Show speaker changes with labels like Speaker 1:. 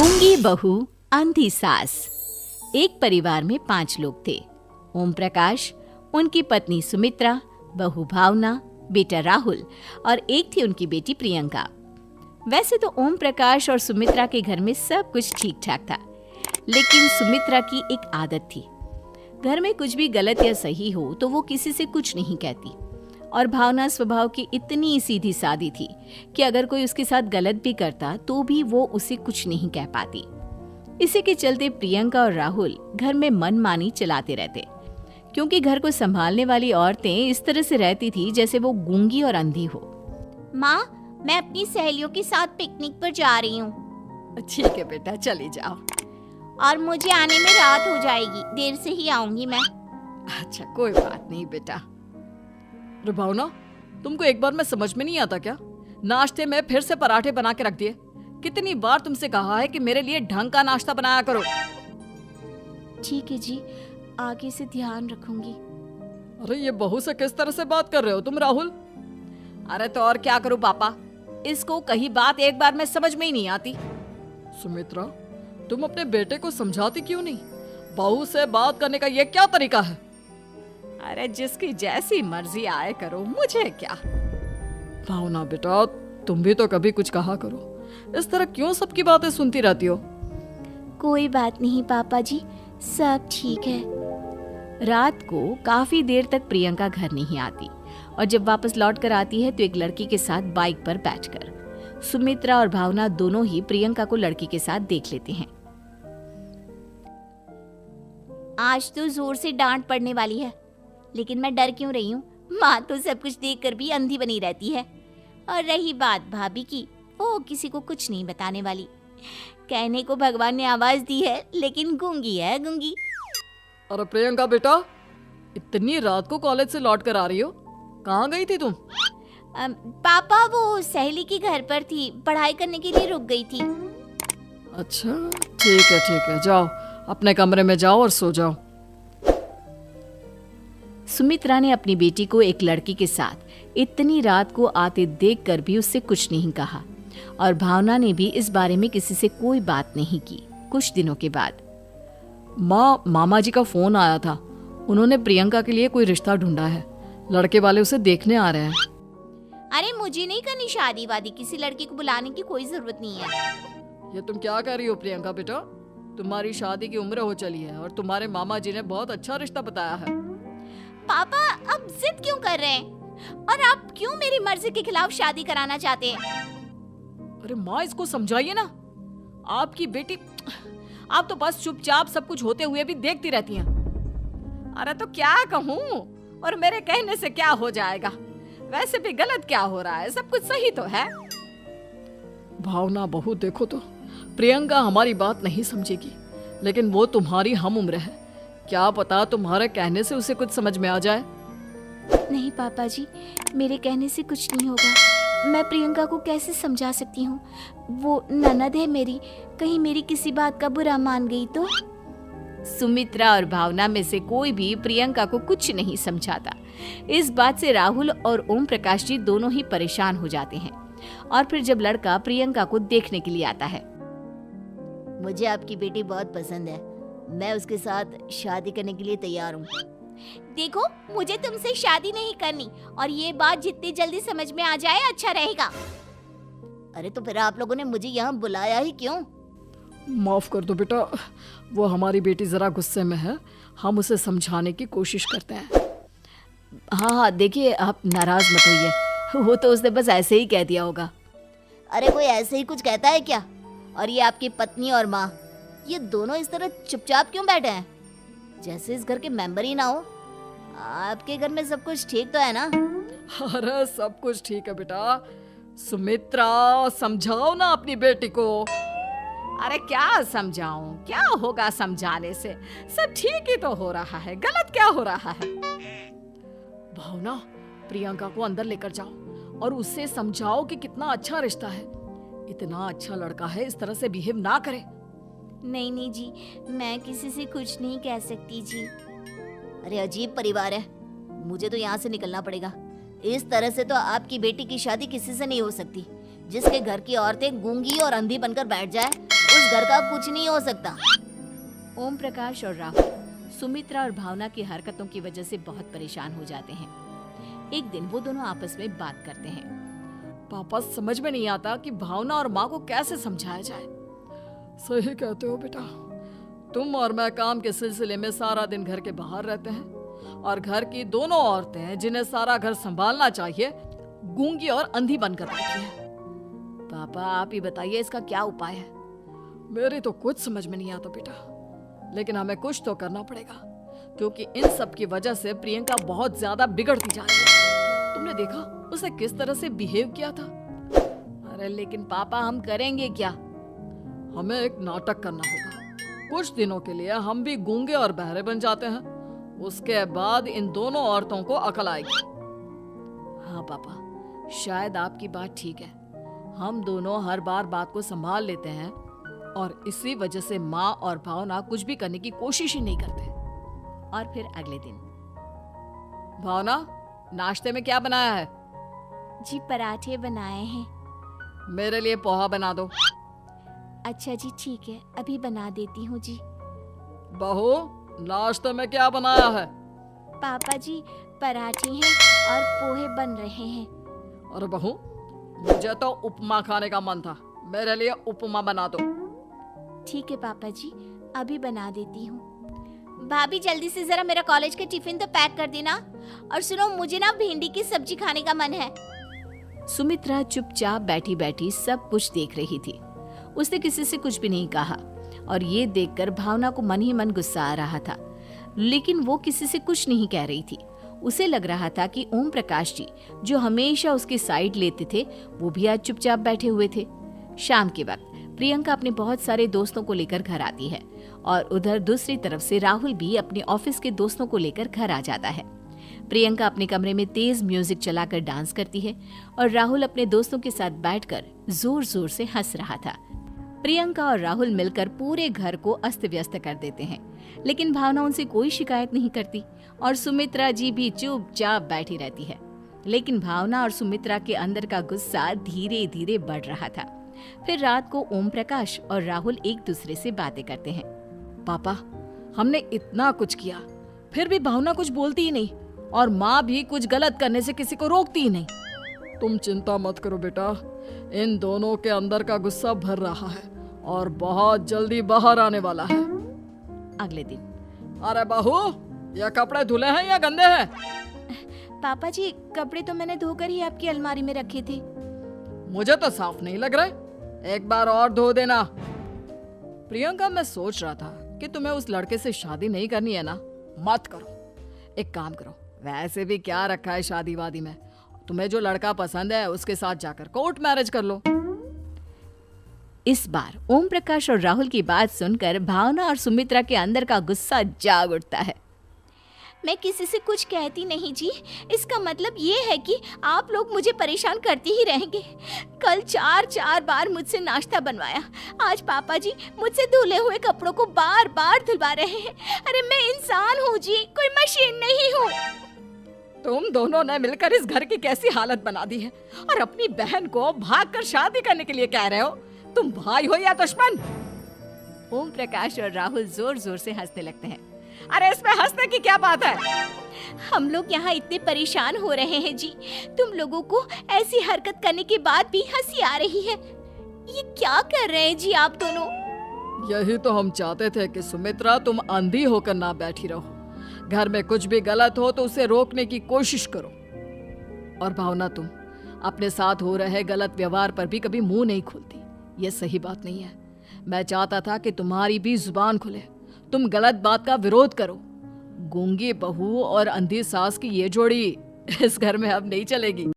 Speaker 1: गूंगी बहू अंधी सास। एक परिवार में 5 लोग थे। ओम प्रकाश, उनकी पत्नी सुमित्रा, बहू भावना, बेटा राहुल और एक थी उनकी बेटी प्रियंका। वैसे तो ओम प्रकाश और सुमित्रा के घर में सब कुछ ठीक ठाक था, लेकिन सुमित्रा की एक आदत थी। घर में कुछ भी गलत या सही हो तो वो किसी से कुछ नहीं कहती। और भावना स्वभाव की इतनी सीधी सादी थी कि अगर कोई उसके साथ गलत भी करता तो भी वो उसे कुछ नहीं कह पाती। इसी के चलते प्रियंका और राहुल घर में मनमानी चलाते रहते, क्योंकि घर को संभालने वाली औरतें इस तरह से रहती थी जैसे वो गूंगी और अंधी हो।
Speaker 2: माँ, मैं अपनी सहेलियों के साथ पिकनिक पर जा रही हूँ।
Speaker 1: ठीक है बेटा, चली जाओ।
Speaker 2: और मुझे आने में रात हो जाएगी, देर से ही आऊंगी मैं।
Speaker 1: अच्छा, कोई बात नहीं बेटा।
Speaker 3: अरे भावना, तुमको एक बार में समझ में नहीं आता क्या? नाश्ते में फिर से पराठे बना के रख दिए। कितनी बार तुमसे कहा है कि मेरे लिए ढंग का नाश्ता बनाया करो।
Speaker 2: ठीक है जी, आगे से ध्यान रखूंगी।
Speaker 3: अरे ये बहू से किस तरह से बात कर रहे हो तुम राहुल?
Speaker 1: अरे तो और क्या करूं पापा, इसको कही बात एक बार में समझ में ही नहीं आती।
Speaker 3: सुमित्रा, तुम अपने बेटे को समझाती क्यों नहीं? बहू से बात करने का ये क्या तरीका है?
Speaker 1: अरे जिसकी जैसी मर्जी आए करो, मुझे क्या।
Speaker 3: भावना बेटा, तुम भी तो कभी कुछ कहा करो। इस तरह क्यों सबकी बातें सुनती रहती हो?
Speaker 2: कोई बात नहीं पापा जी, सब ठीक है।
Speaker 1: रात को काफी देर तक प्रियंका घर नहीं आती और जब वापस लौट कर आती है तो एक लड़की के साथ बाइक पर बैठकर। सुमित्रा और भावना दोनों ही प्रियंका को लड़की के साथ देख लेते हैं।
Speaker 2: आज तो जोर से डांट पड़ने वाली है, लेकिन मैं डर क्यों रही हूँ? माँ तो सब कुछ देखकर भी अंधी बनी रहती है। और रही बात भाभी की, वो किसी को कुछ नहीं बताने वाली। कहने को भगवान ने आवाज दी है, लेकिन गूंगी है गूंगी।
Speaker 3: अरे प्रियंका बेटा, इतनी रात को कॉलेज से लौट कर आ रही हो? कहाँ गई थी तुम?
Speaker 2: पापा, वो सहेली के घर पर थी, पढ़ाई करने के लिए रुक गई थी।
Speaker 3: अच्छा, ठीक है, जाओ अपने कमरे में जाओ और सो जाओ।
Speaker 1: सुमित्रा ने अपनी बेटी को एक लड़की के साथ इतनी रात को आते देखकर भी उससे कुछ नहीं कहा और भावना ने भी इस बारे में किसी से कोई बात नहीं की। कुछ दिनों के बाद
Speaker 3: मामा जी का फोन आया था। उन्होंने प्रियंका के लिए कोई रिश्ता ढूंढा है। लड़के वाले उसे देखने आ रहे हैं।
Speaker 2: अरे मुझे नहीं करनी शादी वादी, किसी लड़की को बुलाने की कोई जरूरत नहीं है।
Speaker 3: ये तुम क्या कर रही हो प्रियंका बेटा? तुम्हारी शादी की उम्र हो चली है और तुम्हारे मामा जी ने बहुत अच्छा रिश्ता बताया है।
Speaker 2: पापा, अब जिद क्यों कर रहे हैं? और आप क्यों मेरी मर्जी के खिलाफ शादी कराना चाहते हैं?
Speaker 3: अरे माँ, इसको समझाइए ना। आपकी बेटी, आप तो बस चुपचाप सब कुछ होते हुए भी देखती रहती हैं।
Speaker 1: अरे तो क्या कहूँ, और मेरे कहने से क्या हो जाएगा? वैसे भी गलत क्या हो रहा है, सब कुछ सही तो है।
Speaker 3: भावना बहू, देखो तो प्रियंका हमारी बात नहीं समझेगी, लेकिन वो तुम्हारी हम उम्र है। क्या पता तुम्हारे कहने से उसे कुछ समझ में आ जाए।
Speaker 2: नहीं पापा जी, मेरे कहने से कुछ नहीं होगा। मैं प्रियंका को कैसे समझा सकती हूँ? वो ननद है मेरी, कहीं मेरी किसी बात का बुरा मान गई तो?
Speaker 1: सुमित्रा और भावना में से कोई भी प्रियंका को कुछ नहीं समझाता। इस बात से राहुल और ओम प्रकाश जी दोनों ही परेशान हो जाते हैं। और फिर जब लड़का प्रियंका को देखने के लिए आता है,
Speaker 2: मुझे आपकी बेटी बहुत पसंद है, मैं उसके साथ शादी करने के लिए तैयार हूँ। देखो, मुझे तुमसे शादी नहीं करनी, और ये बात जितनी जल्दी समझ में आ जाए अच्छा रहेगा। अरे तो फिर आप लोगों ने मुझे यहाँ बुलाया ही क्यों?
Speaker 3: माफ कर दो बेटा, वो हमारी बेटी जरा गुस्से में है। हम उसे समझाने की कोशिश करते हैं।
Speaker 1: हाँ, देखिए आप नाराज मत होइए, वो तो उसने बस ऐसे ही कह दिया होगा।
Speaker 2: अरे कोई ऐसे ही कुछ कहता है क्या? और ये आपकी पत्नी और माँ, ये दोनों इस तरह चुपचाप क्यों बैठे हैं, जैसे इस घर के मेंबर ही ना हो? आपके घर में सब कुछ ठीक तो है ना?
Speaker 3: अरे सब कुछ ठीक है बेटा। सुमित्रा, समझाओ ना अपनी बेटी को।
Speaker 1: अरे क्या समझाऊं, क्या होगा समझाने से? सब ठीक ही तो हो रहा है, गलत क्या हो रहा है?
Speaker 3: भावना, प्रियंका को अंदर लेकर जाओ और उससे समझाओ कि कितना अच्छा रिश्ता है। इतना अच्छा लड़का है, इस तरह से बिहेव ना करे।
Speaker 2: नहीं जी, मैं किसी से कुछ नहीं कह सकती जी। अरे अजीब परिवार है, मुझे तो यहाँ से निकलना पड़ेगा। इस तरह से तो आपकी बेटी की शादी किसी से नहीं हो सकती। जिसके घर की औरतें गूंगी और अंधी बनकर बैठ जाए, उस घर का कुछ नहीं हो सकता।
Speaker 1: ओम प्रकाश और राहुल सुमित्रा और भावना की हरकतों की वजह से बहुत परेशान हो जाते हैं। एक दिन वो दोनों आपस में बात करते हैं।
Speaker 3: पापा, समझ में नहीं आता कि भावना और माँ को कैसे समझाया जाए। सही कहते हो बेटा, तुम और मैं काम के सिलसिले में सारा दिन घर के बाहर रहते हैं और घर की दोनों औरतें जिन्हें सारा घर संभालना चाहिए गूंगी और अंधी बनकर बैठी है।
Speaker 1: पापा, आप ही बताइए इसका क्या उपाय है?
Speaker 3: मेरी तो कुछ समझ में नहीं आता बेटा, लेकिन हमें कुछ तो करना पड़ेगा, क्योंकि इन सब की वजह से प्रियंका बहुत ज्यादा बिगड़ती जा रही है। तुमने देखा उसे किस तरह से बिहेव किया था।
Speaker 1: अरे लेकिन पापा, हम करेंगे क्या?
Speaker 3: हमें एक नाटक करना होगा। कुछ दिनों के लिए हम भी गूंगे और बहरे बन जाते हैं, उसके बाद इन दोनों औरतों को अकल आएगी।
Speaker 1: हाँ पापा, शायद आपकी बात ठीक है। हम दोनों हर बार बात को संभाल लेते हैं और इसी वजह से माँ और भावना कुछ भी करने की कोशिश ही नहीं करते। और फिर अगले दिन,
Speaker 3: भावना, नाश्ते में क्या बनाया है?
Speaker 2: जी पराठे बनाए हैं।
Speaker 3: मेरे लिए पोहा बना दो।
Speaker 2: अच्छा जी ठीक है, अभी बना देती हूँ जी।
Speaker 3: बहू, नाश्ते में क्या बनाया है?
Speaker 2: पापा जी, पराठे हैं और पोहे बन रहे हैं।
Speaker 3: अरे बहू, मुझे तो उपमा खाने का मन था, मेरे लिए उपमा बना दो।
Speaker 2: ठीक है पापा जी, अभी बना देती हूँ। भाभी, जल्दी से जरा मेरा कॉलेज के टिफिन तो पैक कर देना। और सुनो, मुझे ना भिंडी की सब्जी खाने का मन है।
Speaker 1: सुमित्रा चुपचाप बैठी बैठी सब कुछ देख रही थी। उसने किसी से कुछ भी नहीं कहा और ये देखकर भावना को मन ही मन गुस्सा आ रहा था, लेकिन वो किसी से कुछ नहीं कह रही थी। उसे लग रहा था कि ओम प्रकाश जी, जो हमेशा उसकी साइड लेते थे, वो भी आज चुपचाप बैठे हुए थे। शाम के वक्त प्रियंका अपने बहुत सारे दोस्तों को लेकर घर आती है और उधर दूसरी तरफ से राहुल भी अपने ऑफिस के दोस्तों को लेकर घर आ जाता है। प्रियंका अपने कमरे में तेज म्यूजिक चलाकर डांस करती है और राहुल अपने दोस्तों के साथ बैठकर जोर जोर से हंस रहा था। प्रियंका और राहुल मिलकर पूरे घर को अस्त व्यस्त कर देते हैं, लेकिन भावना उनसे कोई शिकायत नहीं करती और सुमित्रा जी भी चुपचाप बैठी रहती है। लेकिन भावना और सुमित्रा के अंदर का गुस्सा धीरे धीरे बढ़ रहा था। फिर रात को ओम प्रकाश और राहुल एक दूसरे से बातें करते हैं।
Speaker 3: पापा, हमने इतना कुछ किया, फिर भी भावना कुछ बोलती ही नहीं और माँ भी कुछ गलत करने से किसी को रोकती ही नहीं। तुम चिंता मत करो बेटा, इन दोनों के अंदर का गुस्सा भर रहा है और बहुत जल्दी बाहर आने वाला है।
Speaker 1: अगले दिन,
Speaker 3: अरे बहू, ये कपड़े धुले हैं या गंदे हैं?
Speaker 2: पापा जी, कपड़े तो मैंने धोकर ही आपकी अलमारी में रखे थे।
Speaker 3: मुझे तो साफ नहीं लग रहे, एक बार और धो देना। प्रियंका, मैं सोच रहा था कि तुम्हें उस लड़के से शादी नहीं करनी है ना, मत करो। एक काम करो, वैसे भी क्या रखा है शादी वादी में, तुम्हें जो लड़का पसंद है उसके साथ जाकर कोर्ट मैरिज कर लो।
Speaker 1: इस बार ओम प्रकाश और राहुल की बात सुनकर भावना और सुमित्रा के अंदर का गुस्सा जाग उठता है।
Speaker 2: मैं किसी से कुछ कहती नहीं जी, इसका मतलब ये है कि आप लोग मुझे परेशान करते ही रहेंगे। कल 4 बार मुझसे नाश्ता बनवाया, आज पापा जी मुझसे धुले हुए कपड़ों को बार बार धुलवा रहे हैं। अरे मैं इंसान हूँ जी, कोई मशीन नहीं हूँ।
Speaker 3: तुम दोनों ने मिलकर इस घर की कैसी हालत बना दी है और अपनी बहन को भागकर शादी करने के लिए कह रहे हो। तुम भाई हो या दुश्मन?
Speaker 1: ओम प्रकाश और राहुल जोर जोर से हंसने लगते हैं।
Speaker 3: अरे इसमें हंसने की क्या बात है?
Speaker 2: हम लोग यहाँ इतने परेशान हो रहे हैं जी, तुम लोगों को ऐसी हरकत करने के बाद भी हंसी आ रही है। ये क्या कर रहे हैं जी आप दोनों?
Speaker 3: यही तो हम चाहते थे कि सुमित्रा, तुम अंधी होकर ना बैठी रहो। घर में कुछ भी गलत हो तो उसे रोकने की कोशिश करो। और भावना, तुम अपने साथ हो रहे गलत व्यवहार पर भी कभी मुंह नहीं खोलती, ये सही बात नहीं है। मैं चाहता था कि तुम्हारी भी जुबान खुले, तुम गलत बात का विरोध करो। गूंगी बहू और अंधी सास की ये जोड़ी इस घर में अब नहीं चलेगी।